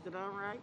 Is it all right?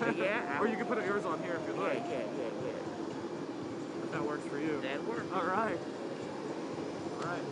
Yeah. Or you can put yours on here if you'd like. Yeah. If that works for you. That works. All right. All right.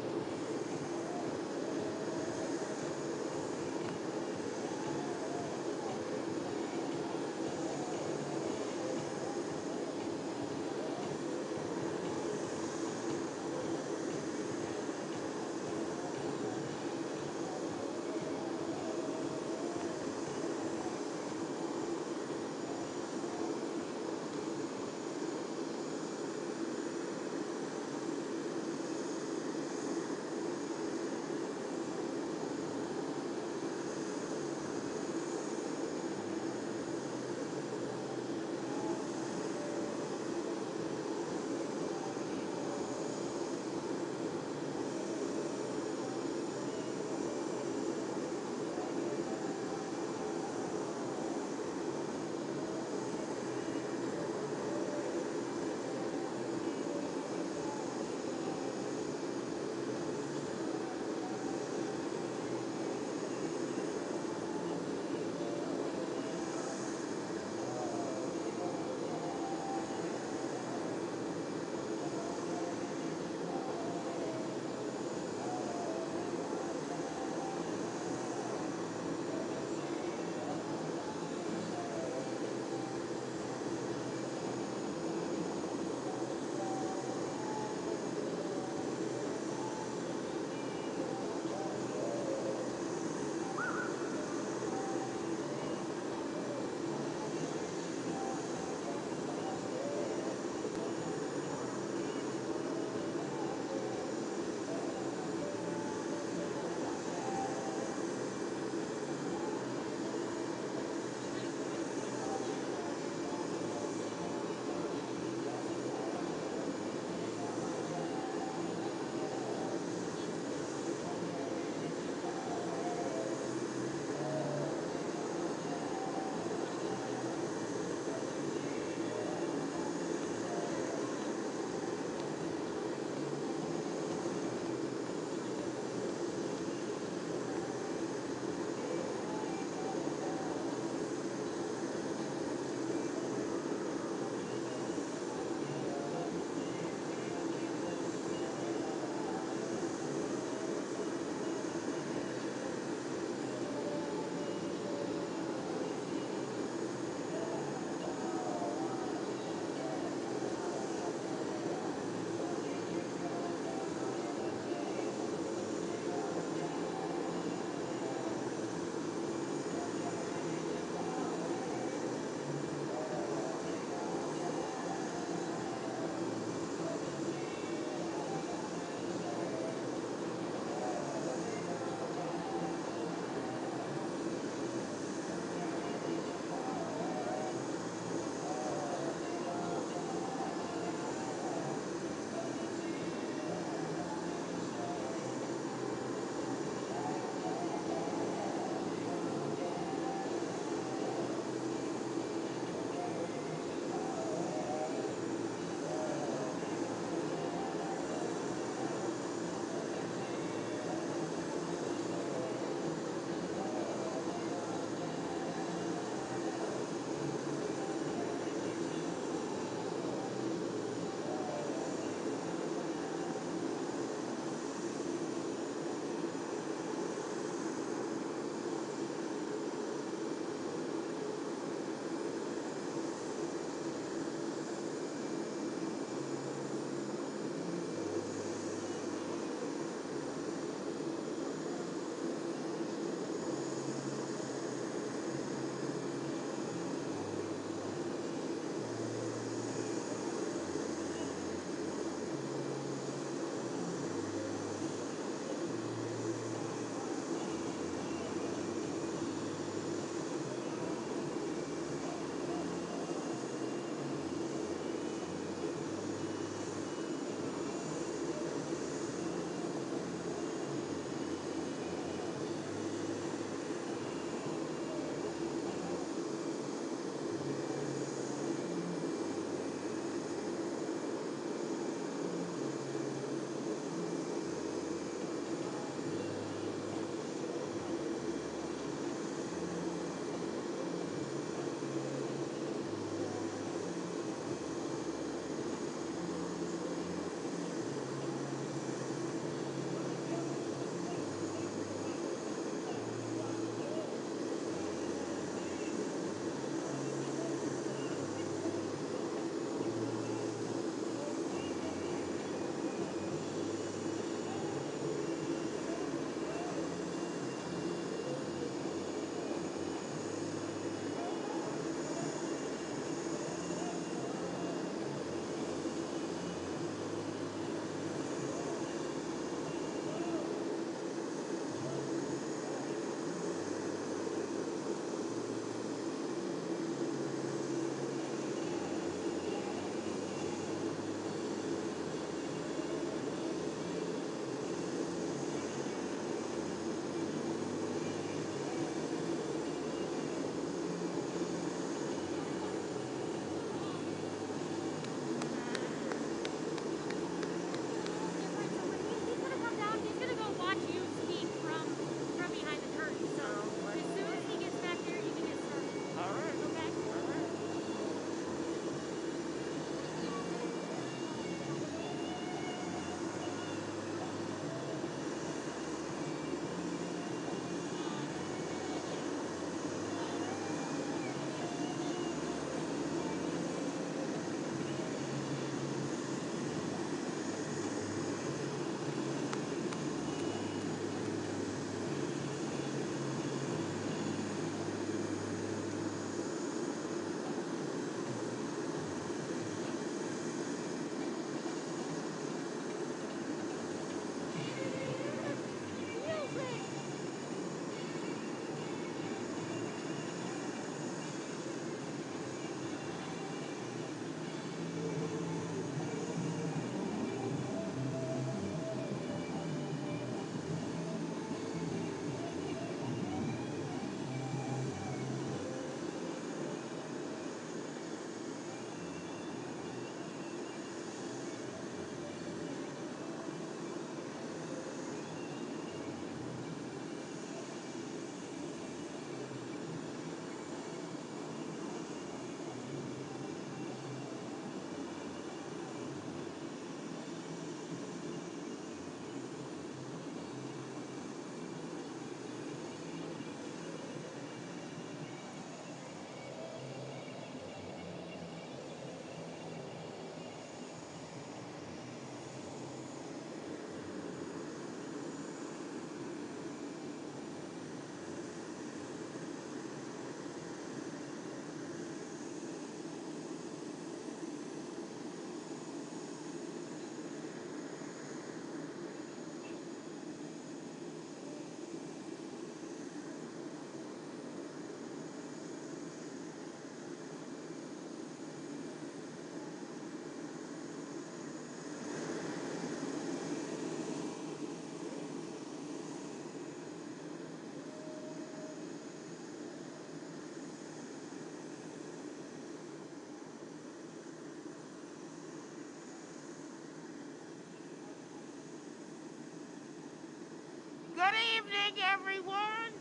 evening, everyone.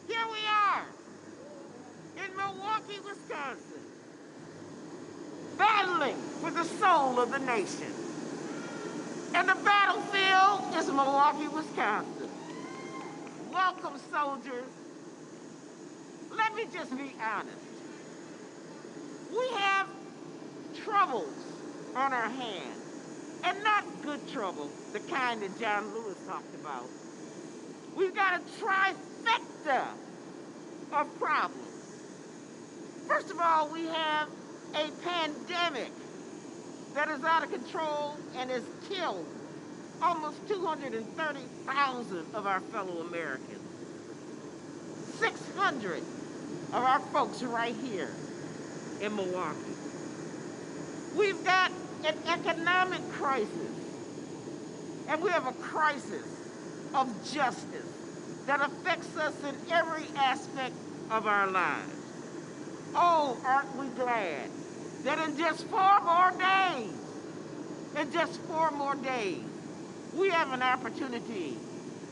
Here we are in Milwaukee, Wisconsin, battling for the soul of the nation. And the battlefield is Milwaukee, Wisconsin. Welcome, soldiers. Let me just be honest. We have troubles on our hands, and not good trouble, the kind that John Lewis talked about. We've got a trifecta of problems. First of all, we have a pandemic that is out of control and has killed almost 230,000 of our fellow Americans. 600 of our folks are right here in Milwaukee. We've got an economic crisis, and we have a crisis of justice that affects us in every aspect of our lives. Oh, aren't we glad that in just 4 more days, we have an opportunity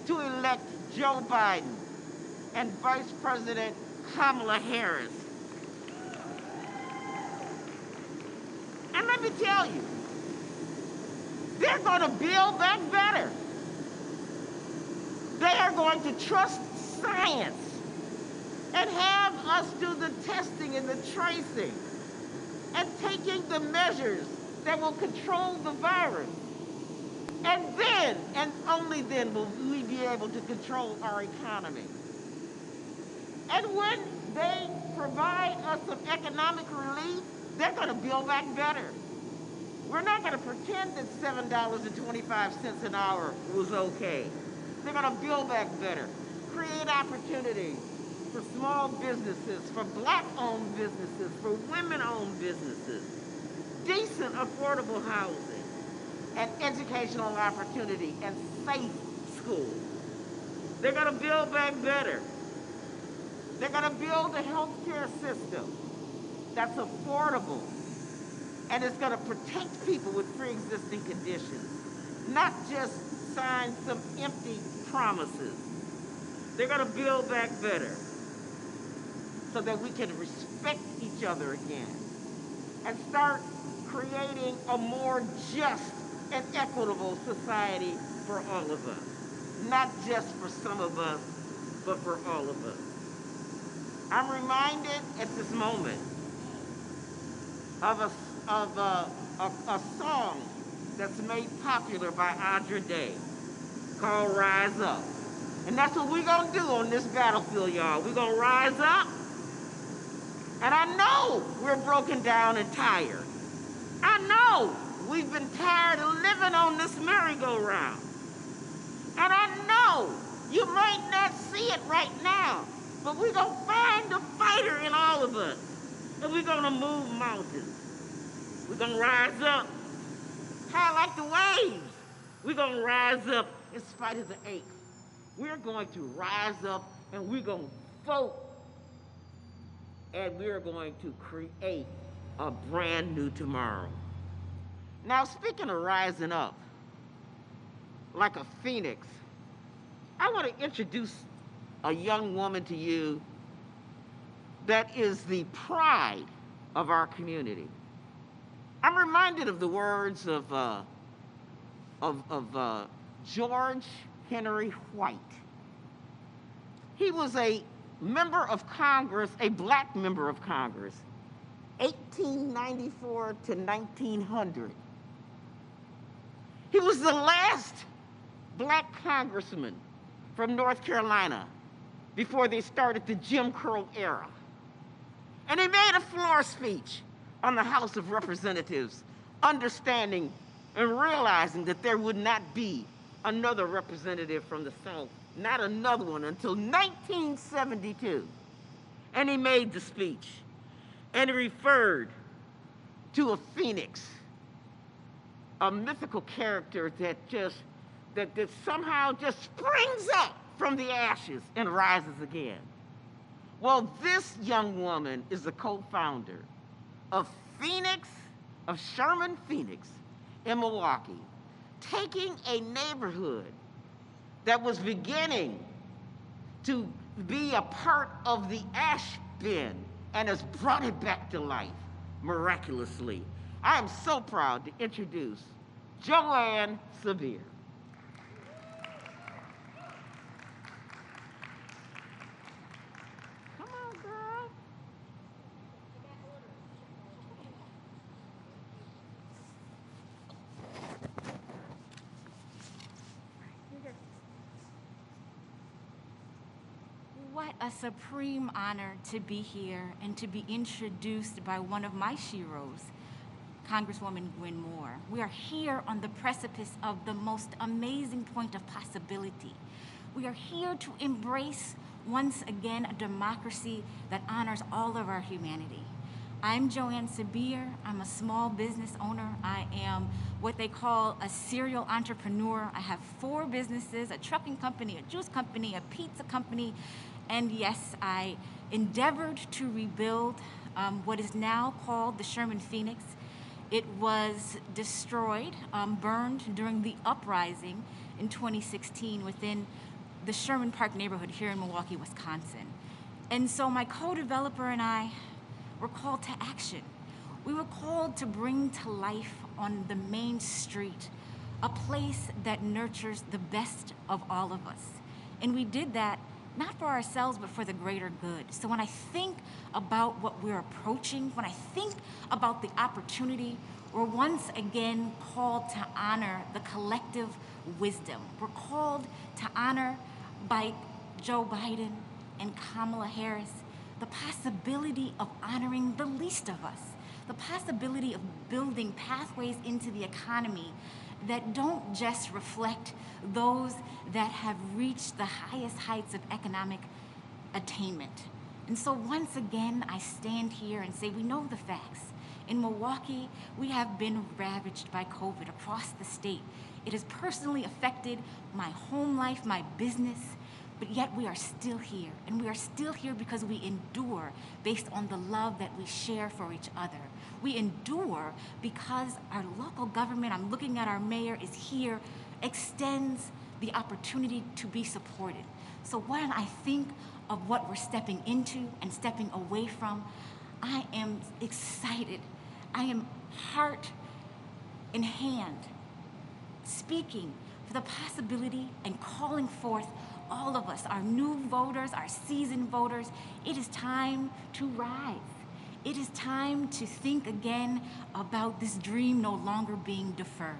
to elect Joe Biden and Vice President Kamala Harris. And let me tell you, they're going to build back better. They are going to trust science and have us do the testing and the tracing and taking the measures that will control the virus. And then, and only then, will we be able to control our economy. And when they provide us some economic relief, they're going to build back better. We're not going to pretend that $7.25 an hour was okay. They're going to build back better, create opportunities for small businesses, for black-owned businesses, for women-owned businesses, decent, affordable housing, and educational opportunity, and safe schools. They're going to build back better. They're going to build a healthcare system that's affordable, and it's going to protect people with pre-existing conditions, not just sign some empty promises. They're going to build back better so that we can respect each other again and start creating a more just and equitable society for all of us. Not just for some of us, but for all of us. I'm reminded at this moment of a song that's made popular by Audra Day called Rise Up. And that's what we're going to do on this battlefield, y'all. We're going to rise up. And I know we're broken down and tired. I know we've been tired of living on this merry-go-round. And I know you might not see it right now, but we're going to find the fighter in all of us. And we're going to move mountains. We're going to rise up, kind of like the waves. We're going to rise up in spite of the aches. We're going to rise up and we're going to vote. And we're going to create a brand new tomorrow. Now, speaking of rising up, like a phoenix, I want to introduce a young woman to you that is the pride of our community. I'm reminded of the words of George Henry White. He was a member of Congress, a black member of Congress, 1894 to 1900. He was the last black congressman from North Carolina before they started the Jim Crow era. And he made a floor speech on the House of Representatives, understanding and realizing that there would not be another representative from the South, not another one, until 1972. And he made the speech, and he referred to a phoenix, a mythical character that somehow just springs up from the ashes and rises again. Well, this young woman is the co-founder of Sherman Phoenix in Milwaukee, taking a neighborhood that was beginning to be a part of the ash bin and has brought it back to life miraculously. I am so proud to introduce Joanne Sabir. Come on, girl. What a supreme honor to be here and to be introduced by one of my sheroes, Congresswoman Gwen Moore. We are here on the precipice of the most amazing point of possibility. We are here to embrace once again a democracy that honors all of our humanity. I'm Joanne Sabir. I'm a small business owner. I am what they call a serial entrepreneur. I have 4 businesses, a trucking company, a juice company, a pizza company, and yes, I endeavored to rebuild what is now called the Sherman Phoenix. It was destroyed, burned during the uprising in 2016 within the Sherman Park neighborhood here in Milwaukee, Wisconsin. And so my co-developer and I were called to action. We were called to bring to life on the main street a place that nurtures the best of all of us. And we did that not for ourselves, but for the greater good. So when I think about what we're approaching, when I think about the opportunity, we're once again called to honor the collective wisdom. We're called to honor by Joe Biden and Kamala Harris the possibility of honoring the least of us, the possibility of building pathways into the economy that don't just reflect those that have reached the highest heights of economic attainment. And so once again, I stand here and say, we know the facts. In Milwaukee, we have been ravaged by COVID across the state. It has personally affected my home life, my business, but yet we are still here. And we are still here because we endure based on the love that we share for each other. We endure because our local government, I'm looking at our mayor, is here, extends the opportunity to be supported. So when I think of what we're stepping into and stepping away from, I am excited. I am heart in hand, speaking for the possibility and calling forth all of us, our new voters, our seasoned voters. It is time to rise. It is time to think again about this dream no longer being deferred.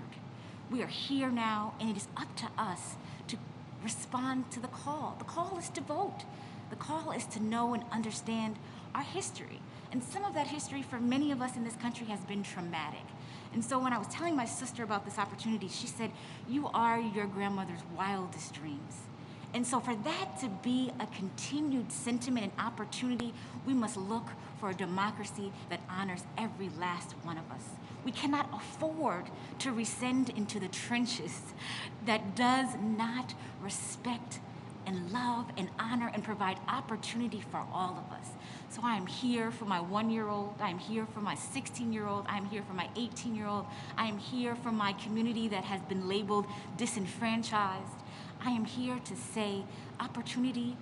We are here now, and it is up to us to respond to the call. The call is to vote. The call is to know and understand our history. And some of that history for many of us in this country has been traumatic. And so when I was telling my sister about this opportunity, she said, "You are your grandmother's wildest dreams." And so for that to be a continued sentiment and opportunity, we must look for a democracy that honors every last one of us. We cannot afford to rescind into the trenches that does not respect and love and honor and provide opportunity for all of us. So I am here for my 1-year-old, I am here for my 16-year-old, I am here for my 18-year-old, I am here for my community that has been labeled disenfranchised. I am here to say opportunity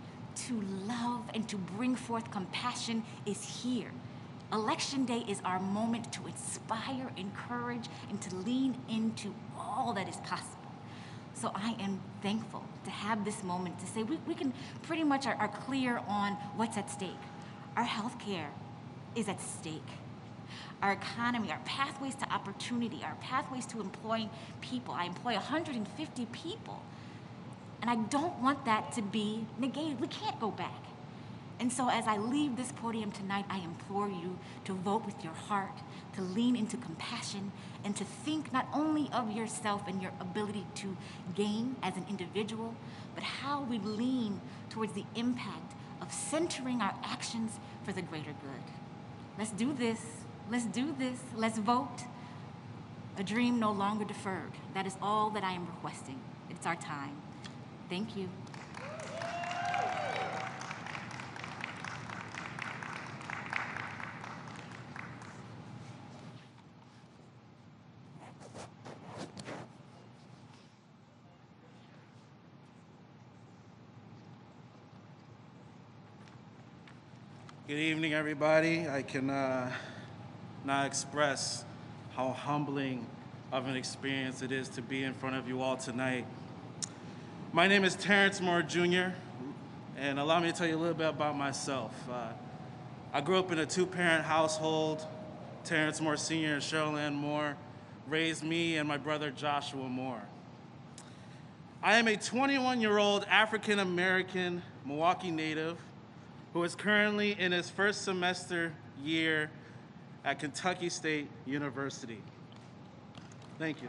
to love and to bring forth compassion is here. Election day is our moment to inspire, encourage, and to lean into all that is possible. So I am thankful to have this moment to say we can pretty much are clear on what's at stake. Our healthcare is at stake. Our economy, our pathways to opportunity, our pathways to employing people. I employ 150 people. And I don't want that to be negated. We can't go back. And so as I leave this podium tonight, I implore you to vote with your heart, to lean into compassion, and to think not only of yourself and your ability to gain as an individual, but how we lean towards the impact of centering our actions for the greater good. Let's do this. Let's do this. Let's vote. A dream no longer deferred. That is all that I am requesting. It's our time. Thank you. Good evening, everybody. I can not express how humbling of an experience it is to be in front of you all tonight. My name is Terrence Moore Jr., and allow me to tell you a little bit about myself. I grew up in a two-parent household. Terrence Moore Sr. and Cheryl Ann Moore raised me and my brother Joshua Moore. I am a 21-year-old African-American Milwaukee native who is currently in his first semester year at Kentucky State University. Thank you.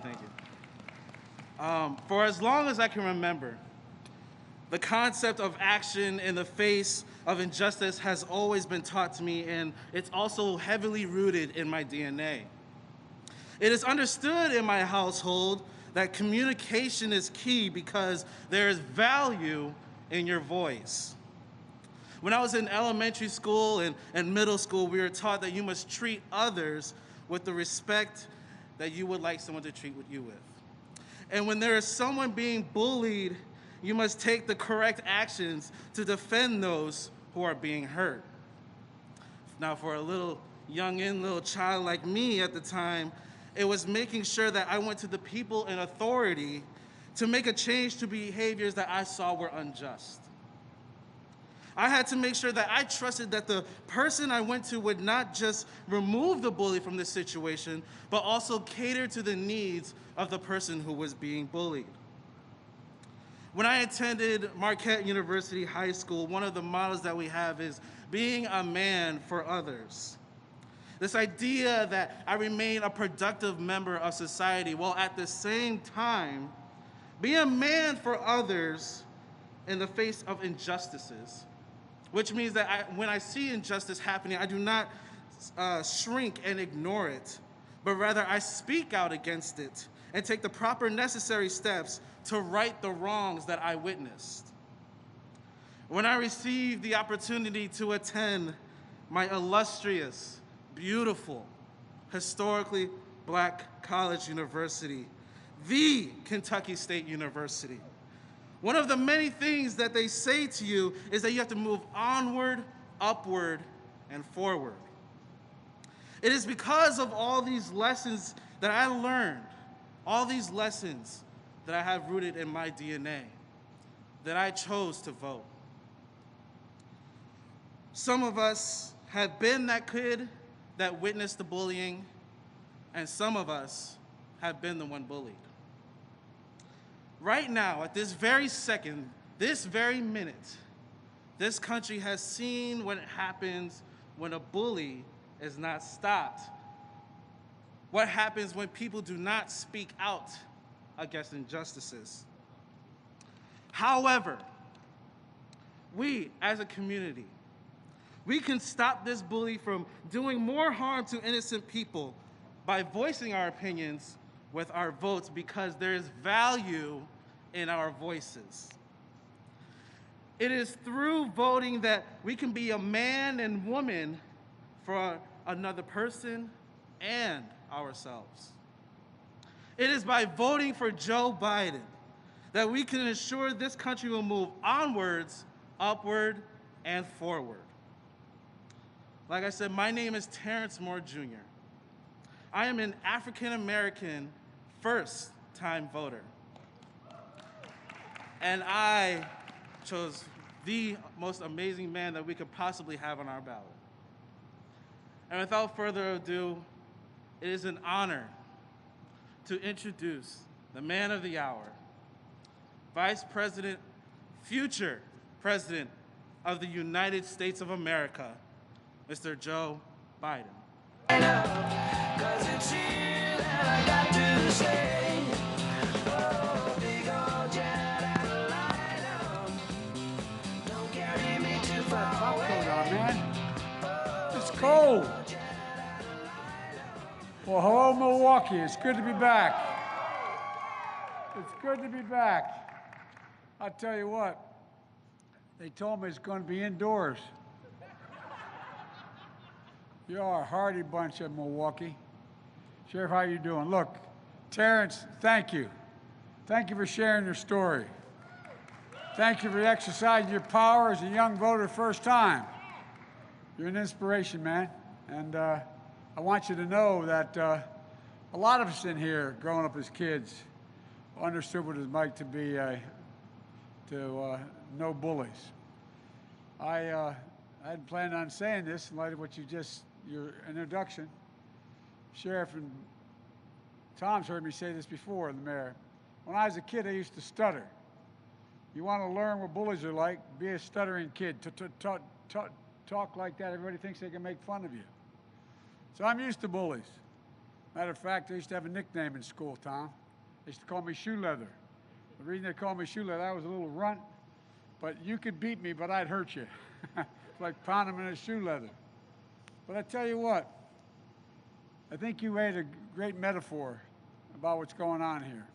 For as long as I can remember, the concept of action in the face of injustice has always been taught to me, and it's also heavily rooted in my DNA. It is understood in my household that communication is key because there is value in your voice. When I was in elementary school and middle school, we were taught that you must treat others with the respect that you would like someone to treat you with. And when there is someone being bullied, you must take the correct actions to defend those who are being hurt. Now, for a little child like me at the time, it was making sure that I went to the people in authority to make a change to behaviors that I saw were unjust. I had to make sure that I trusted that the person I went to would not just remove the bully from the situation, but also cater to the needs of the person who was being bullied. When I attended Marquette University High School, one of the models that we have is being a man for others. This idea that I remain a productive member of society while at the same time be a man for others in the face of injustices, which means that when I see injustice happening, I do not shrink and ignore it, but rather I speak out against it and take the proper necessary steps to right the wrongs that I witnessed. When I received the opportunity to attend my illustrious, beautiful, historically black college university, the Kentucky State University, one of the many things that they say to you is that you have to move onward, upward, and forward. It is because of all these lessons that I learned, all these lessons that I have rooted in my DNA, that I chose to vote. Some of us have been that kid that witnessed the bullying, and some of us have been the one bullied. Right now, at this very second, this very minute, this country has seen what happens when a bully is not stopped. What happens when people do not speak out against injustices. However, we as a community, we can stop this bully from doing more harm to innocent people by voicing our opinions with our votes, because there is value in our voices. It is through voting that we can be a man and woman for another person and ourselves. It is by voting for Joe Biden that we can ensure this country will move onwards, upward, and forward. Like I said, my name is Terrence Moore Jr. I am an African-American first-time voter. And I chose the most amazing man that we could possibly have on our ballot. And without further ado, it is an honor to introduce the man of the hour, Vice President, future President of the United States of America, Mr. Joe Biden. It's cold. Well, hello, Milwaukee. It's good to be back. It's good to be back. I'll tell you what, they told me it's going to be indoors. You are a hardy bunch of Milwaukee. Sheriff, how you doing? Look, Terrence, thank you. Thank you for sharing your story. Thank you for exercising your power as a young voter first time. You're an inspiration, man. And I want you to know that a lot of us in here, growing up as kids, understood what it was like to be to no bullies. I hadn't planned on saying this in light of what your introduction. Sheriff and Tom's heard me say this before, the mayor. When I was a kid, I used to stutter. You want to learn what bullies are like, be a stuttering kid. Talk like that, everybody thinks they can make fun of you. So I'm used to bullies. Matter of fact, I used to have a nickname in school, Tom. They used to call me Shoe Leather. The reason they called me Shoe Leather, I was a little runt, but you could beat me, but I'd hurt you. It's like pounding them in a shoe leather. But I tell you what, I think you made a great metaphor about what's going on here.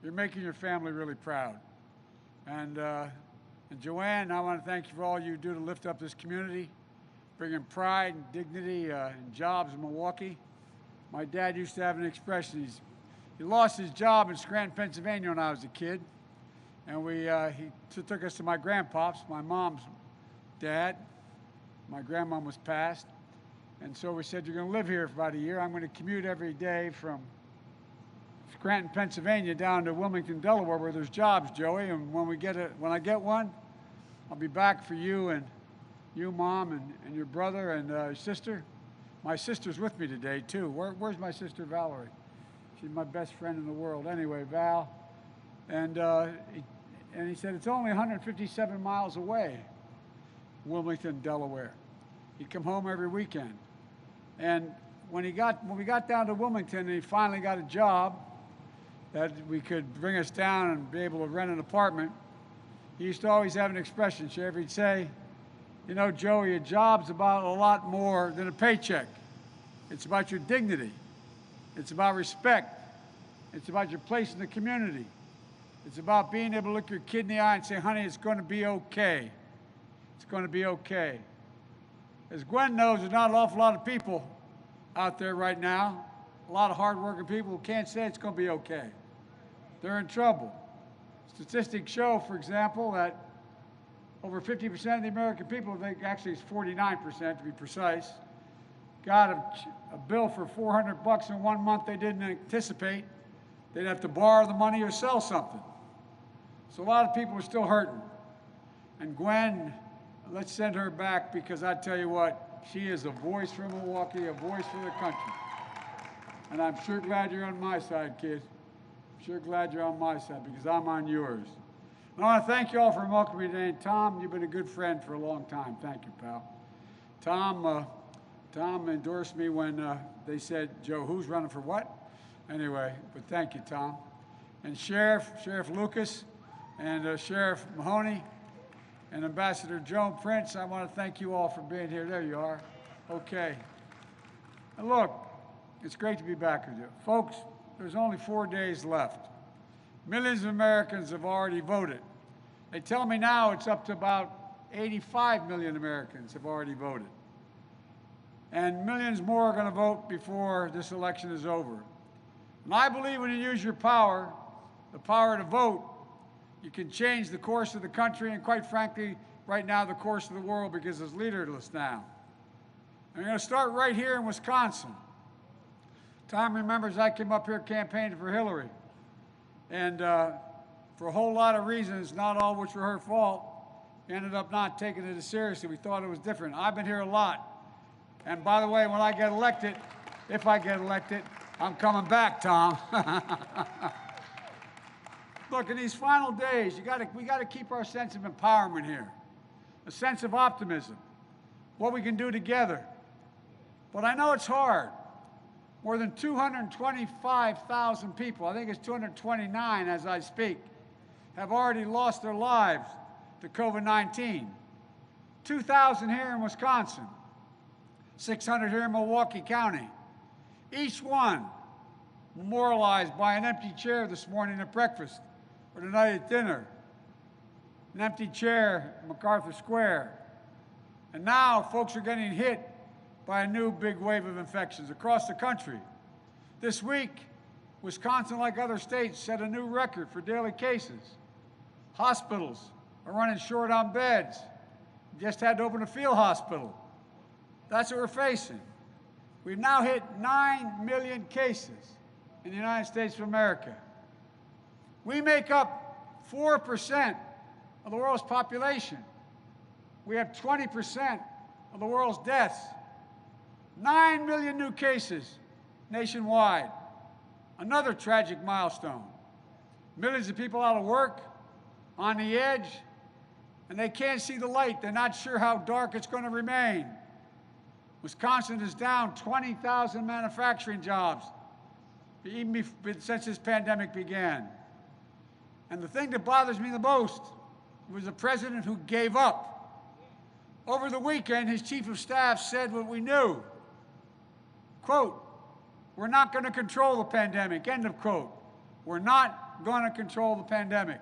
You're making your family really proud. And Joanne, I want to thank you for all you do to lift up this community, bringing pride and dignity and jobs in Milwaukee. My dad used to have an expression. He lost his job in Scranton, Pennsylvania when I was a kid. And he took us to my grandpops, my mom's dad. My grandmom was passed. And so we said, you're going to live here for about a year. I'm going to commute every day from Scranton, Pennsylvania down to Wilmington, Delaware, where there's jobs, Joey. And when I get one, I'll be back for you and you, Mom, and your brother and your sister. My sister's with me today, too. Where's my sister, Valerie? She's my best friend in the world. Anyway, Val. And he said, it's only 157 miles away, Wilmington, Delaware. He'd come home every weekend. And when we got down to Wilmington and he finally got a job that we could bring us down and be able to rent an apartment, he used to always have an expression, Sheriff. He'd say, you know, Joey, a job's about a lot more than a paycheck. It's about your dignity. It's about respect. It's about your place in the community. It's about being able to look your kid in the eye and say, honey, it's going to be okay. It's going to be okay. As Gwen knows, there's not an awful lot of people out there right now, a lot of hardworking people who can't say it's going to be okay. They're in trouble. Statistics show, for example, that over 50% of the American people, I think actually it's 49% to be precise, got a bill for $400 in 1 month they didn't anticipate. They'd have to borrow the money or sell something. So a lot of people are still hurting. And Gwen, let's send her back, because I tell you what, she is a voice for Milwaukee, a voice for the country. And I'm sure glad you're on my side, kid. I'm sure glad you're on my side, because I'm on yours. And I want to thank you all for welcoming me today. And Tom, you've been a good friend for a long time. Thank you, pal. Tom endorsed me when they said, Joe, who's running for what? Anyway, but thank you, Tom. And Sheriff Lucas, and Sheriff Mahoney, and Ambassador Joan Prince, I want to thank you all for being here. There you are. Okay. And look, it's great to be back with you. Folks, there's only 4 days left. Millions of Americans have already voted. They tell me now it's up to about 85 million Americans have already voted. And millions more are going to vote before this election is over. And I believe when you use your power, the power to vote, you can change the course of the country and, quite frankly, right now, the course of the world, because it's leaderless now. And we're going to start right here in Wisconsin. Tom remembers I came up here campaigning for Hillary. And for a whole lot of reasons, not all which were her fault, we ended up not taking it as seriously. We thought it was different. I've been here a lot. And by the way, when I get elected, if I get elected, I'm coming back, Tom. Look, in these final days, we got to keep our sense of empowerment here, a sense of optimism, what we can do together. But I know it's hard. More than 225,000 people, I think it's 229 as I speak, have already lost their lives to COVID-19. 2,000 here in Wisconsin, 600 here in Milwaukee County. Each one memorialized by an empty chair this morning at breakfast or tonight at dinner. An empty chair at MacArthur Square. And now folks are getting hit by a new big wave of infections across the country. This week, Wisconsin, like other states, set a new record for daily cases. Hospitals are running short on beds. Just had to open a field hospital That's what we're facing. We've now hit 9 million cases in the United States of America. We make up 4% of the world's population. We have 20% of the world's deaths. 9 million new cases nationwide. Another tragic milestone. Millions of people out of work, on the edge, and they can't see the light. They're not sure how dark it's going to remain. Wisconsin is down 20,000 manufacturing jobs even since this pandemic began. And the thing that bothers me the most was a president who gave up. Over the weekend, his chief of staff said what we knew. Quote, "We're not going to control the pandemic," end of quote. We're not going to control the pandemic.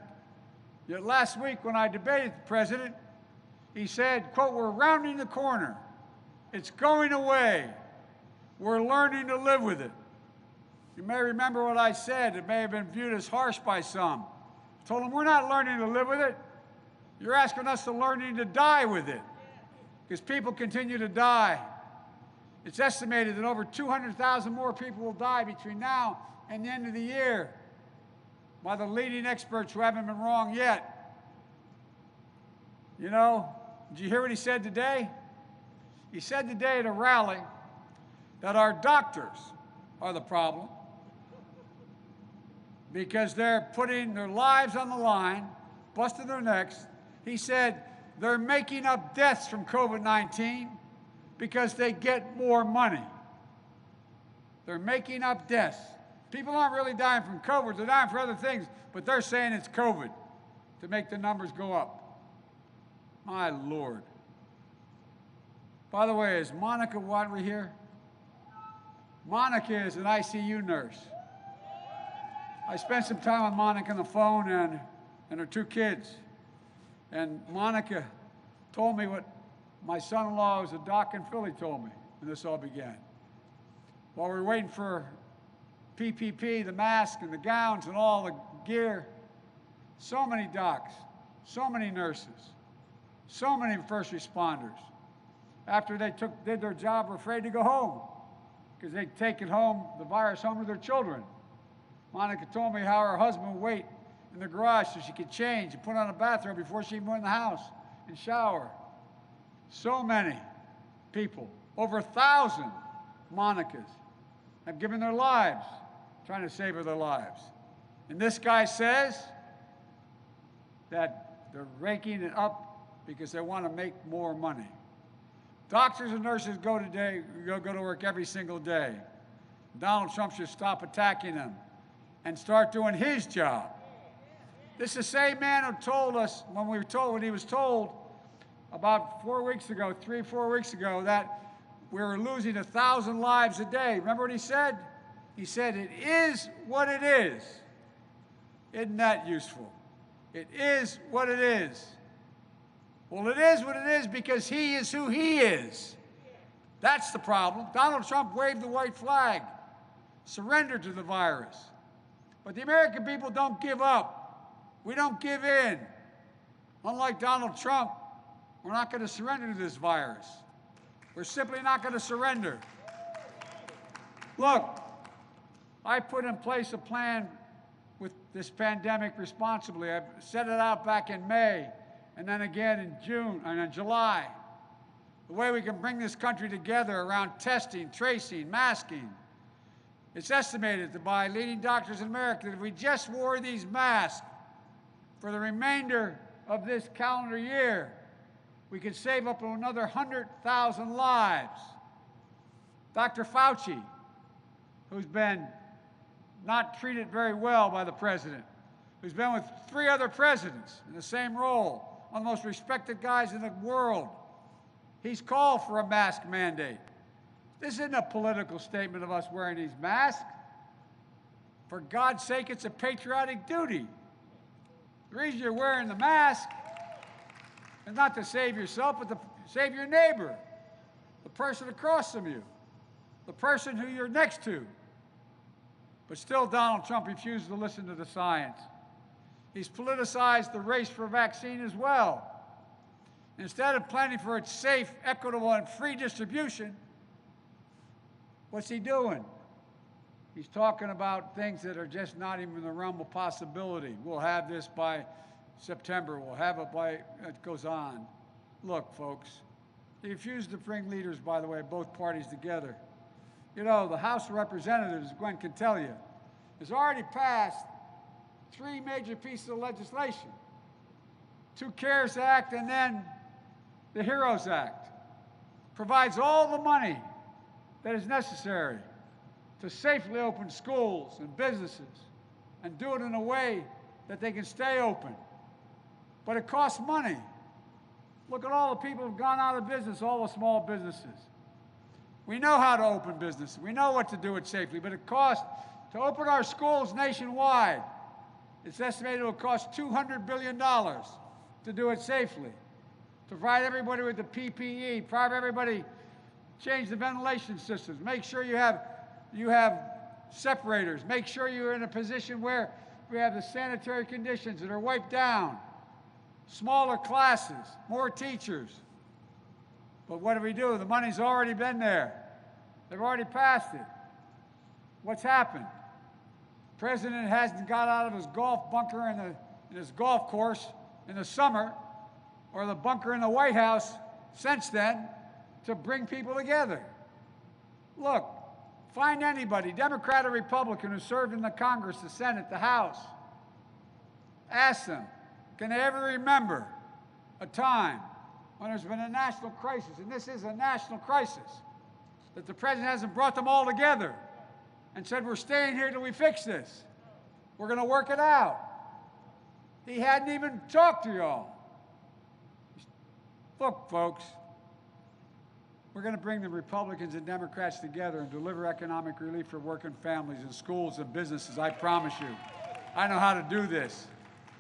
Yet last week when I debated the president, he said, quote, "We're rounding the corner. It's going away. We're learning to live with it." You may remember what I said. It may have been viewed as harsh by some. I told him, we're not learning to live with it. You're asking us to learning to die with it, because people continue to die. It's estimated that over 200,000 more people will die between now and the end of the year by the leading experts who haven't been wrong yet. You know, did you hear what he said today? He said today at a rally that our doctors are the problem because they're putting their lives on the line, busting their necks. He said they're making up deaths from COVID-19 because they get more money. They're making up deaths. People aren't really dying from COVID, they're dying for other things, but they're saying it's COVID to make the numbers go up. My Lord. By the way, is Monica Wadley here? Monica is an ICU nurse. I spent some time with Monica on the phone and her two kids. And Monica told me what my son-in-law, who's a doc in Philly, told me when this all began. While we were waiting for PPP, the mask and the gowns and all the gear, so many docs, so many nurses, so many first responders, after they did their job, were afraid to go home because they'd taken the virus home to their children. Monica told me how her husband would wait in the garage so she could change and put on a bathrobe before she even went in the house and shower. So many people, over 1,000 Monicas, have given their lives trying to save their lives. And this guy says that they're raking it up because they want to make more money. Doctors and nurses go to work every single day. Donald Trump should stop attacking them and start doing his job. This is the same man who told us when he was told about 4 weeks ago, 3-4 weeks ago, that we were losing 1,000 lives a day. Remember what he said? He said, "It is what it is." Isn't that useful? It is what it is. Well, it is what it is because he is who he is. That's the problem. Donald Trump waved the white flag, surrendered to the virus. But the American people don't give up. We don't give in. Unlike Donald Trump, we're not going to surrender to this virus. We're simply not going to surrender. Look, I put in place a plan with this pandemic responsibly. I set it out back in May, and then again in June and in July. The way we can bring this country together around testing, tracing, masking. It's estimated that by leading doctors in America that if we just wore these masks for the remainder of this calendar year, we could save up to another 100,000 lives. Dr. Fauci, who's been not treated very well by the president, who's been with 3 other presidents in the same role, one of the most respected guys in the world, he's called for a mask mandate. This isn't a political statement of us wearing these masks. For God's sake, it's a patriotic duty. The reason you're wearing the mask is not to save yourself, but to save your neighbor, the person across from you, the person who you're next to. But still, Donald Trump refuses to listen to the science. He's politicized the race for vaccine as well. Instead of planning for its safe, equitable, and free distribution, what's he doing? He's talking about things that are just not even in the realm of possibility. We'll have this by September. We'll have it by, it goes on. Look, folks, he refused to bring leaders, by the way, of both parties together. You know, the House of Representatives, Gwen can tell you, has already passed 3 major pieces of legislation. 2 CARES Act and then the HEROES Act. Provides all the money that is necessary to safely open schools and businesses and do it in a way that they can stay open. But it costs money. Look at all the people who've gone out of business, all the small businesses. We know how to open business. We know what to do it safely, but it costs to open our schools nationwide. It's estimated it will cost $200 billion to do it safely. To provide everybody with the PPE, provide everybody, change the ventilation systems, make sure you have separators, make sure you're in a position where we have the sanitary conditions that are wiped down, smaller classes, more teachers. But what do we do? The money's already been there. They've already passed it. What's happened? The president hasn't got out of his golf bunker in his golf course in the summer, or the bunker in the White House since then, to bring people together. Look, find anybody, Democrat or Republican, who served in the Congress, the Senate, the House. Ask them, can they ever remember a time when there's been a national crisis, and this is a national crisis, that the president hasn't brought them all together and said, we're staying here till we fix this. We're going to work it out. He hadn't even talked to y'all. Look, folks, we're going to bring the Republicans and Democrats together and deliver economic relief for working families and schools and businesses, I promise you. I know how to do this.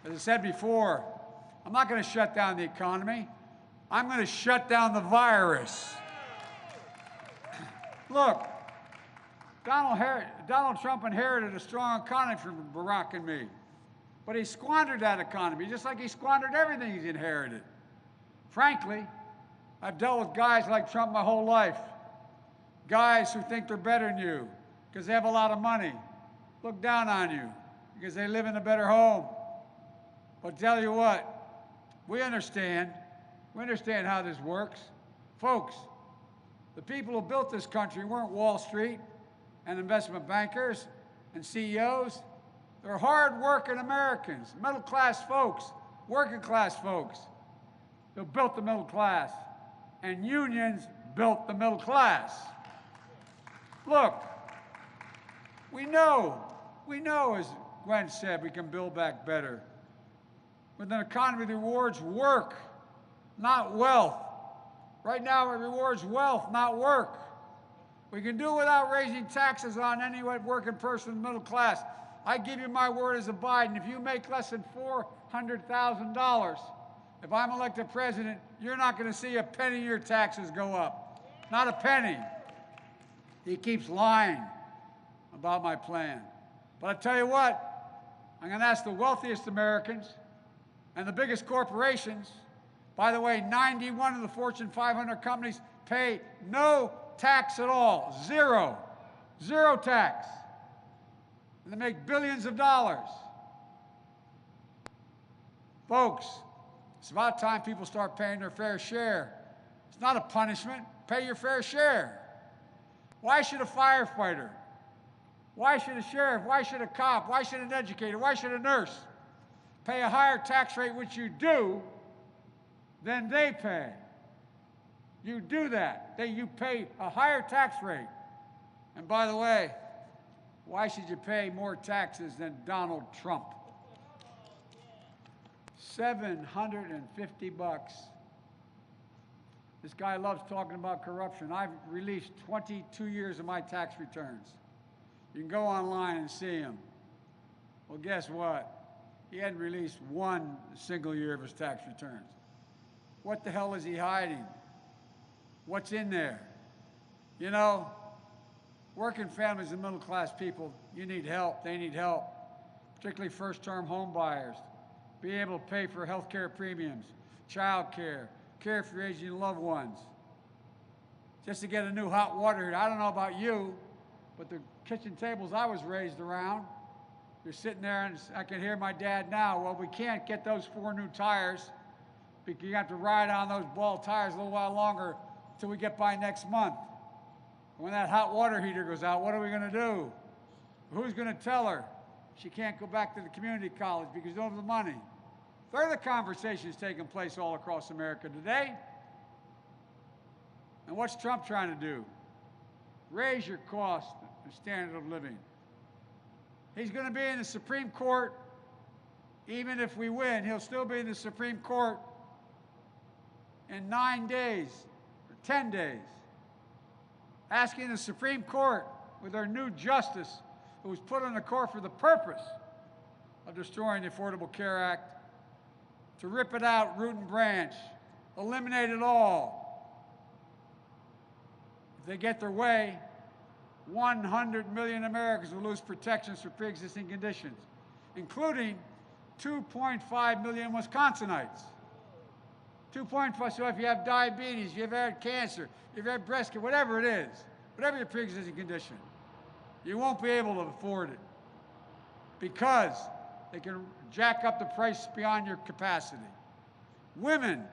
As I said before, I'm not going to shut down the economy. I'm going to shut down the virus. Look, Donald Trump inherited a strong economy from Barack and me, but he squandered that economy just like he squandered everything he's inherited. Frankly, I've dealt with guys like Trump my whole life, guys who think they're better than you because they have a lot of money, look down on you because they live in a better home. But tell you what, we understand how this works. Folks, the people who built this country weren't Wall Street and investment bankers and CEOs. They're hard-working Americans, middle-class folks, working-class folks who built the middle class. And unions built the middle class. Look, we know, as Gwen said, we can build back better. With an economy that rewards work, not wealth. Right now, it rewards wealth, not work. We can do it without raising taxes on any working person in the middle class. I give you my word as a Biden, if you make less than $400,000, if I'm elected president, you're not going to see a penny of your taxes go up. Not a penny. He keeps lying about my plan. But I tell you what, I'm going to ask the wealthiest Americans and the biggest corporations. By the way, 91 of the Fortune 500 companies pay no tax at all. Zero. Zero tax. And they make billions of dollars. Folks, it's about time people start paying their fair share. It's not a punishment. Pay your fair share. Why should a firefighter, why should a sheriff, why should a cop, why should an educator, why should a nurse pay a higher tax rate, which you do, than they pay? You do that. You pay a higher tax rate. And by the way, why should you pay more taxes than Donald Trump? $750. This guy loves talking about corruption. I've released 22 years of my tax returns. You can go online and see them. Well, guess what? He hadn't released one single year of his tax returns. What the hell is he hiding? What's in there? You know, working families and middle-class people, you need help. They need help, particularly first-term home buyers. Be able to pay for health care premiums, child care, care for your aging loved ones, just to get a new hot water heater. I don't know about you, but the kitchen tables I was raised around, you're sitting there and I can hear my dad now, well, we can't get those 4 new tires because you have to ride on those ball tires a little while longer until we get by next month. When that hot water heater goes out, what are we going to do? Who's going to tell her she can't go back to the community college because you don't have the money? They're the conversations taking place all across America today. And what's Trump trying to do? Raise your cost and standard of living. He's going to be in the Supreme Court. Even if we win, he'll still be in the Supreme Court in 9 days or 10 days, asking the Supreme Court, with their new justice who was put on the court for the purpose of destroying the Affordable Care Act, to rip it out root and branch, eliminate it all. If they get their way, 100 million Americans will lose protections for pre-existing conditions, including 2.5 million Wisconsinites. 2.5, so if you have diabetes, you've had cancer, you've had breast cancer, whatever it is, whatever your pre-existing condition, you won't be able to afford it because they can jack up the price beyond your capacity. Women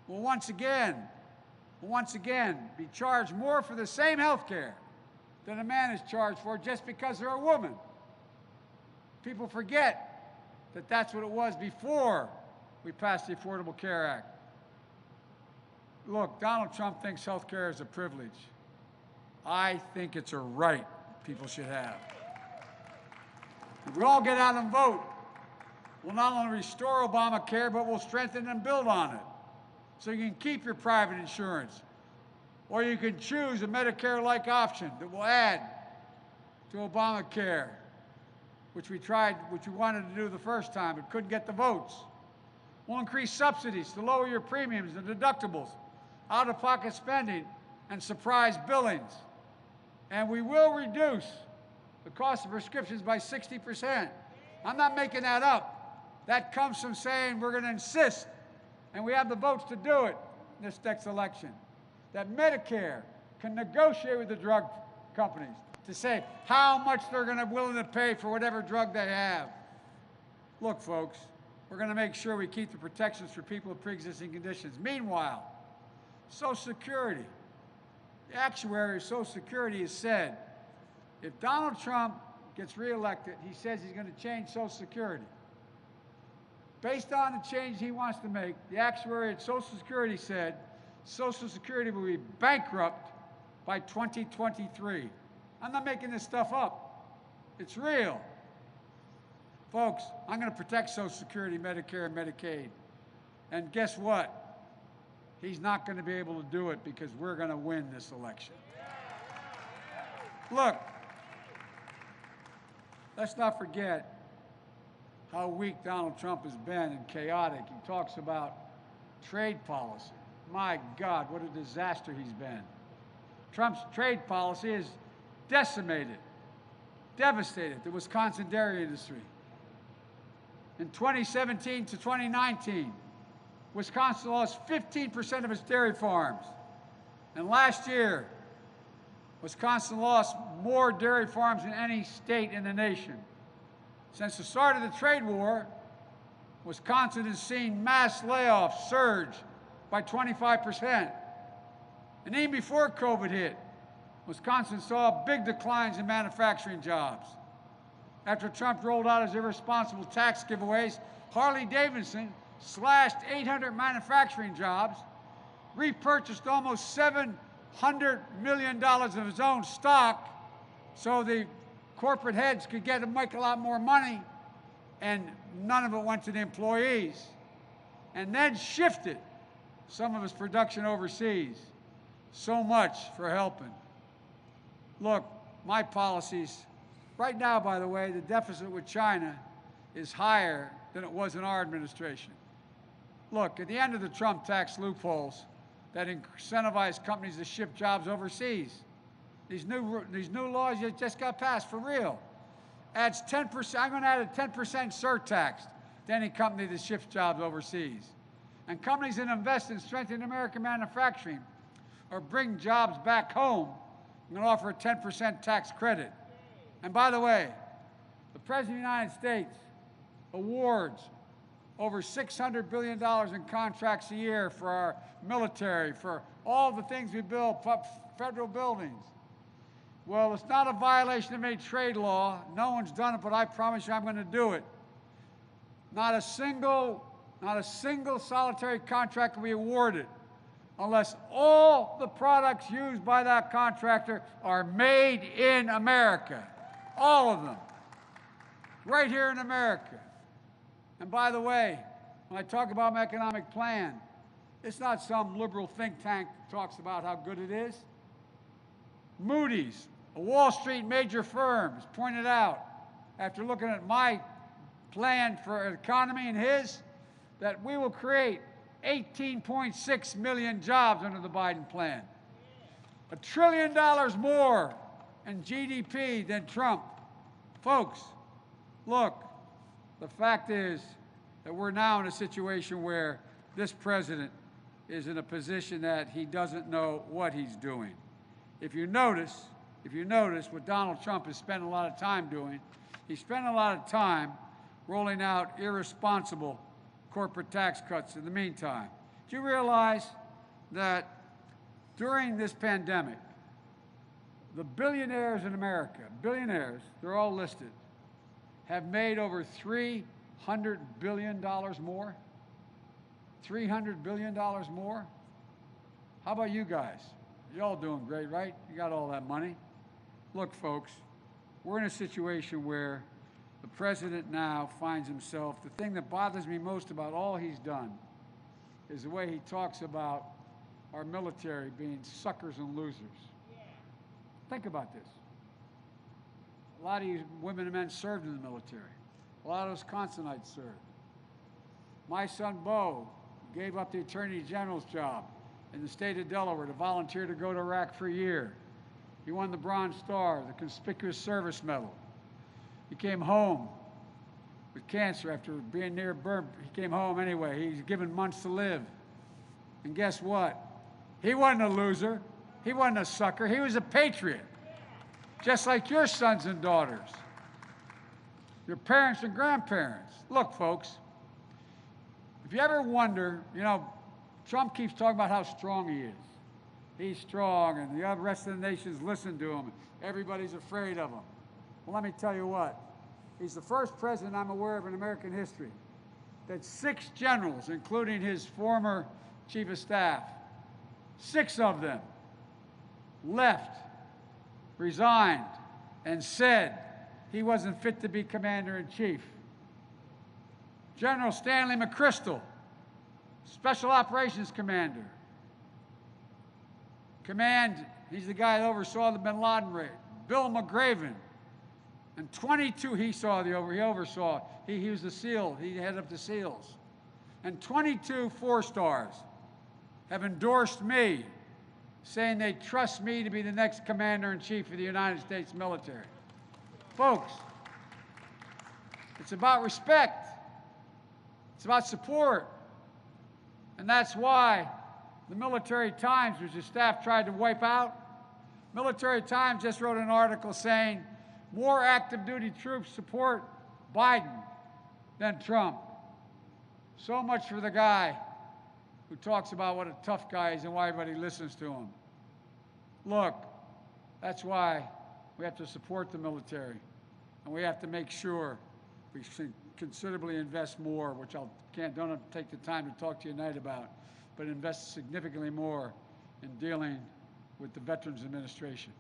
will once again be charged more for the same health care than a man is charged for just because they're a woman. People forget that that's what it was before we passed the Affordable Care Act. Look, Donald Trump thinks health care is a privilege. I think it's a right people should have. If we all get out and vote, we'll not only restore Obamacare, but we'll strengthen and build on it. So you can keep your private insurance, or you can choose a Medicare-like option that will add to Obamacare, which we wanted to do the first time, but couldn't get the votes. We'll increase subsidies to lower your premiums and deductibles, out-of-pocket spending, and surprise billings. And we will reduce the cost of prescriptions by 60%. I'm not making that up. That comes from saying we're going to insist, and we have the votes to do it in this next election, that Medicare can negotiate with the drug companies to say how much they're going to be willing to pay for whatever drug they have. Look, folks, we're going to make sure we keep the protections for people with pre-existing conditions. Meanwhile, Social Security, the actuary of Social Security has said, if Donald Trump gets reelected, he says he's going to change Social Security. Based on the change he wants to make, the actuary at Social Security said Social Security will be bankrupt by 2023. I'm not making this stuff up. It's real. Folks, I'm going to protect Social Security, Medicare, and Medicaid. And guess what? He's not going to be able to do it because we're going to win this election. Look, let's not forget how weak Donald Trump has been and chaotic. He talks about trade policy. My God, what a disaster he's been. Trump's trade policy has decimated, devastated the Wisconsin dairy industry. In 2017 to 2019, Wisconsin lost 15% of its dairy farms. And last year, Wisconsin lost more dairy farms than any state in the nation. Since the start of the trade war, Wisconsin has seen mass layoffs surge by 25%. And even before COVID hit, Wisconsin saw big declines in manufacturing jobs. After Trump rolled out his irresponsible tax giveaways, Harley-Davidson slashed 800 manufacturing jobs, repurchased almost $700 million of his own stock so the corporate heads could make a lot more money, and none of it went to the employees, and then shifted some of his production overseas. So much for helping. Look, my policies, right now, by the way, the deficit with China is higher than it was in our administration. Look, at the end of the Trump tax loopholes that incentivize companies to ship jobs overseas, these new laws that just got passed for real adds 10%. I'm going to add a 10% surtax to any company that ships jobs overseas. and companies that invest in strengthening American manufacturing or bring jobs back home, I'm going to offer a 10% tax credit. And by the way, the President of the United States awards over $600 billion in contracts a year for our military, for all the things we build, federal buildings. Well, it's not a violation of any trade law. No one's done it, but I promise you I'm going to do it. Not a single solitary contract will be awarded unless all the products used by that contractor are made in America. All of them. Right here in America. And by the way, when I talk about my economic plan, it's not some liberal think tank that talks about how good it is. Moody's, a Wall Street major firm, has pointed out, after looking at my plan for an economy and his, that we will create 18.6 million jobs under the Biden plan. $1 trillion more in GDP than Trump. Folks, look, the fact is that we're now in a situation where this president is in a position that he doesn't know what he's doing. If you notice what Donald Trump has spent a lot of time doing, he spent a lot of time rolling out irresponsible corporate tax cuts in the meantime. Do you realize that during this pandemic, the billionaires in America, billionaires, they're all listed, have made over $300 billion more? $300 billion more? How about you guys? You're all doing great, right? You got all that money. Look, folks, we're in a situation where the president now finds himself, the thing that bothers me most about all he's done is the way he talks about our military being suckers and losers. Think about this. A lot of you women and men served in the military. A lot of Wisconsinites served. My son, Bo, gave up the Attorney General's job in the state of Delaware to volunteer to go to Iraq for a year. He won the Bronze Star, the Conspicuous Service Medal. He came home with cancer after being near burn. He came home anyway. He's given months to live. And guess what? He wasn't a loser. He wasn't a sucker. He was a patriot, just like your sons and daughters, your parents and grandparents. Look, folks, if you ever wonder, Trump keeps talking about how strong he is. He's strong, and the rest of the nations listen to him. Everybody's afraid of him. Well, let me tell you what. He's the first president I'm aware of in American history that 6 generals, including his former chief of staff, 6 of them left, resigned, and said he wasn't fit to be commander-in-chief. General Stanley McChrystal, Special Operations Commander. He's the guy that oversaw the bin Laden raid. Bill McGraven. And 22 he oversaw. He was the SEAL. He headed up the SEALs. And 22 4-stars have endorsed me, saying they trust me to be the next commander-in-chief of the United States military. Folks, it's about respect. It's about support. And that's why the Military Times, which the staff tried to wipe out, Military Times just wrote an article saying more active duty troops support Biden than Trump. So much for the guy who talks about what a tough guy is and why everybody listens to him. Look, that's why we have to support the military, and we have to make sure we considerably invest more, which don't take the time to talk to you tonight about, but invest significantly more in dealing with the Veterans Administration.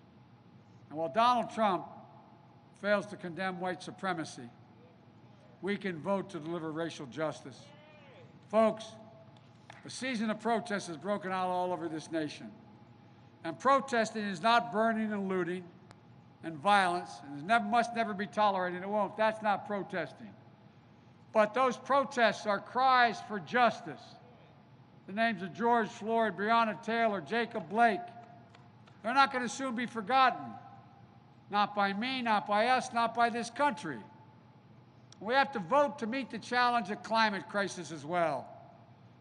And while Donald Trump fails to condemn white supremacy, we can vote to deliver racial justice. Folks, a season of protest has broken out all over this nation. And protesting is not burning and looting and violence, and it must never be tolerated. It won't. That's not protesting. But those protests are cries for justice. The names of George Floyd, Breonna Taylor, Jacob Blake, they're not going to soon be forgotten. Not by me, not by us, not by this country. We have to vote to meet the challenge of climate crisis as well.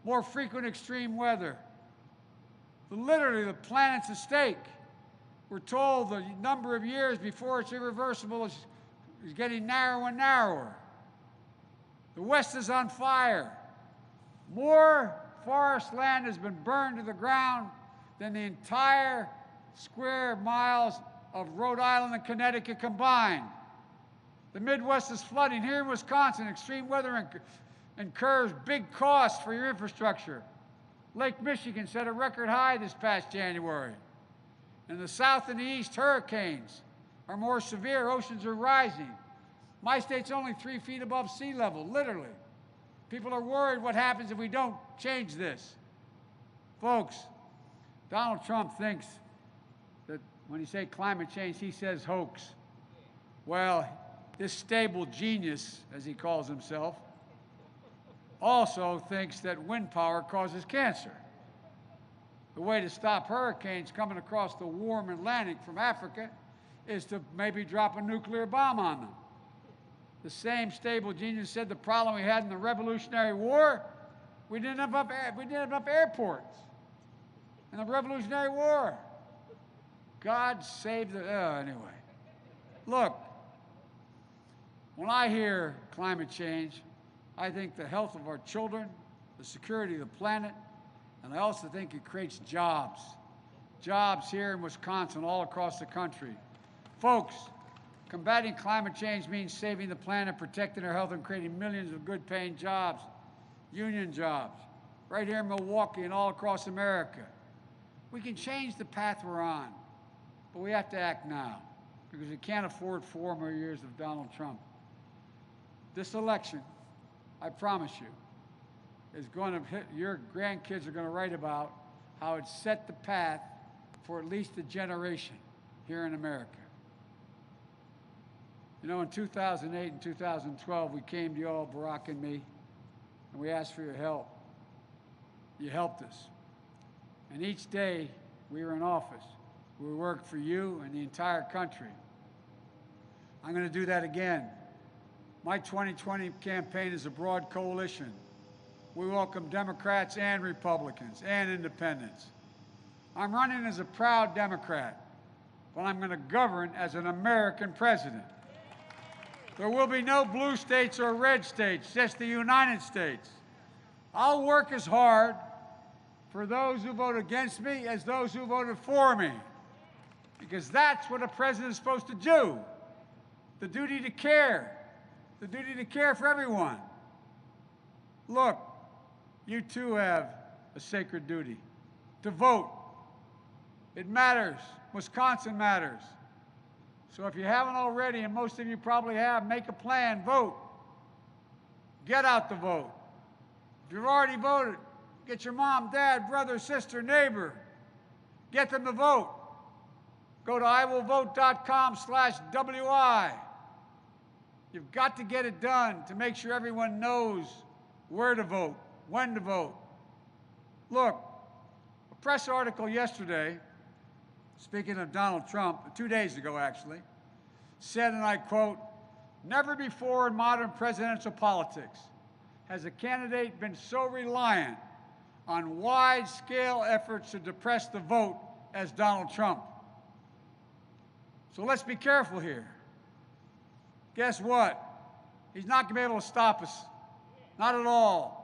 more frequent extreme weather. Literally, the planet's at stake. We're told the number of years before it's irreversible is getting narrower and narrower. The West is on fire. More forest land has been burned to the ground than the entire square miles of Rhode Island and Connecticut combined. The Midwest is flooding. Here in Wisconsin, extreme weather incurs big costs for your infrastructure. Lake Michigan set a record high this past January. In the South and the East, hurricanes are more severe. Oceans are rising. My state's only 3 feet above sea level, literally. People are worried what happens if we don't change this. Folks, Donald Trump thinks that when he says climate change, he says hoax. Well, this stable genius, as he calls himself, also thinks that wind power causes cancer. The way to stop hurricanes coming across the warm Atlantic from Africa is to maybe drop a nuclear bomb on them. The same stable genius said the problem we had in the Revolutionary War, we didn't have enough airports in the Revolutionary War. God save the, anyway. Look, when I hear climate change, I think the health of our children, the security of the planet, and I also think it creates jobs. Jobs here in Wisconsin, all across the country. Folks, combating climate change means saving the planet, protecting our health, and creating millions of good-paying jobs, union jobs, right here in Milwaukee and all across America. We can change the path we're on, but we have to act now because we can't afford 4 more years of Donald Trump. This election, I promise you, is going to hit, your grandkids are going to write about how it set the path for at least a generation here in America. You know, in 2008 and 2012, we came to you all, Barack and me, and we asked for your help. You helped us. And each day we were in office, we worked for you and the entire country. I'm going to do that again. My 2020 campaign is a broad coalition. We welcome Democrats and Republicans and independents. I'm running as a proud Democrat, but I'm going to govern as an American president. There will be no blue states or red states, just the United States. I'll work as hard for those who vote against me as those who voted for me, because that's what a president is supposed to do. The duty to care, the duty to care for everyone. Look, you too have a sacred duty to vote. It matters. Wisconsin matters. So if you haven't already, and most of you probably have, make a plan, vote. Get out to vote. If you've already voted, get your mom, dad, brother, sister, neighbor. Get them to vote. Go to iwillvote.com/WI. You've got to get it done to make sure everyone knows where to vote, when to vote. Look, a press article yesterday, speaking of Donald Trump, 2 days ago actually, said, and I quote, "Never before in modern presidential politics has a candidate been so reliant on wide-scale efforts to depress the vote as Donald Trump." So let's be careful here. Guess what? He's not going to be able to stop us. Not at all.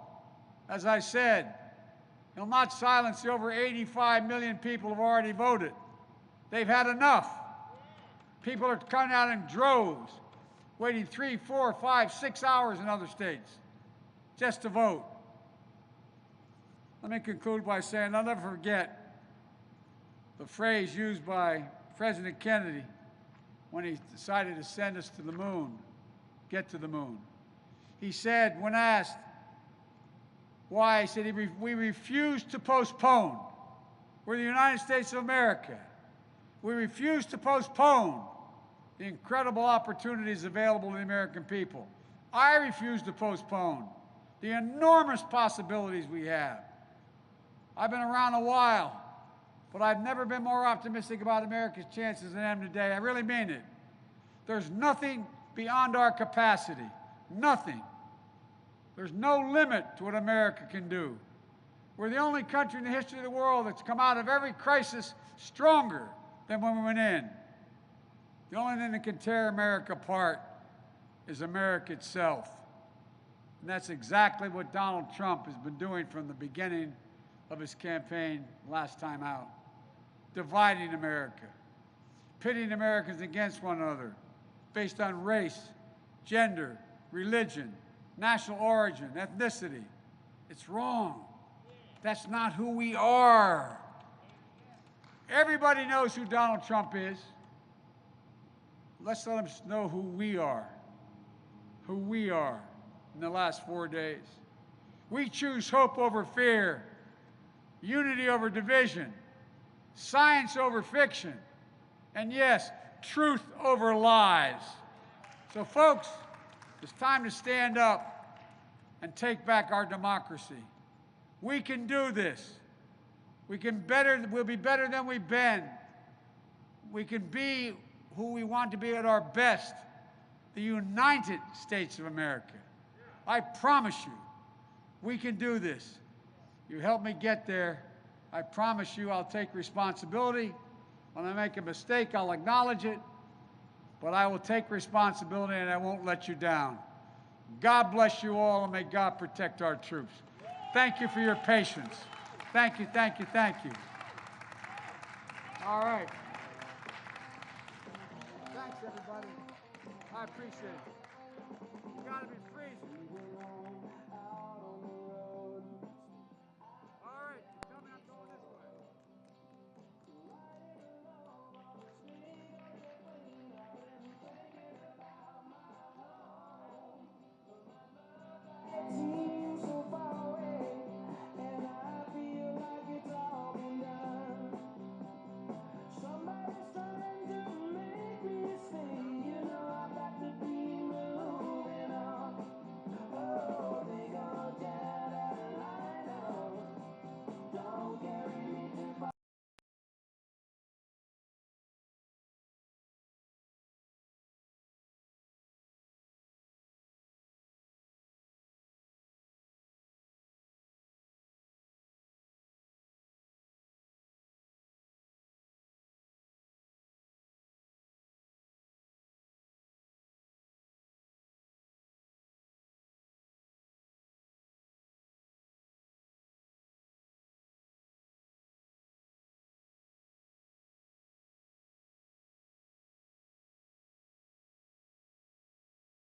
As I said, he'll not silence the over 85 million people who have already voted. They've had enough. People are coming out in droves, waiting 3, 4, 5, 6 hours in other states just to vote. Let me conclude by saying I'll never forget the phrase used by President Kennedy when he decided to send us to the moon, get to the moon. He said, when asked why, he said, we refuse to postpone. We're the United States of America. We refuse to postpone the incredible opportunities available to the American people. I refuse to postpone the enormous possibilities we have. I've been around a while, but I've never been more optimistic about America's chances than I am today. I really mean it. There's nothing beyond our capacity. Nothing. There's no limit to what America can do. We're the only country in the history of the world that's come out of every crisis stronger than when we went in. The only thing that can tear America apart is America itself. And that's exactly what Donald Trump has been doing from the beginning of his campaign last time out. Dividing America, pitting Americans against one another based on race, gender, religion, national origin, ethnicity. It's wrong. That's not who we are. Everybody knows who Donald Trump is. Let's let them know who we are. Who we are in the last 4 days. We choose hope over fear, unity over division, science over fiction, and yes, truth over lies. So folks, it's time to stand up and take back our democracy. We can do this. We'll be better than we've been. We can be who we want to be at our best, the United States of America. I promise you, we can do this. You help me get there. I promise you I'll take responsibility. When I make a mistake, I'll acknowledge it, but I will take responsibility and I won't let you down. God bless you all, and may God protect our troops. Thank you for your patience. Thank you, thank you, thank you. All right. Thanks, everybody. I appreciate it. You gotta be freezing.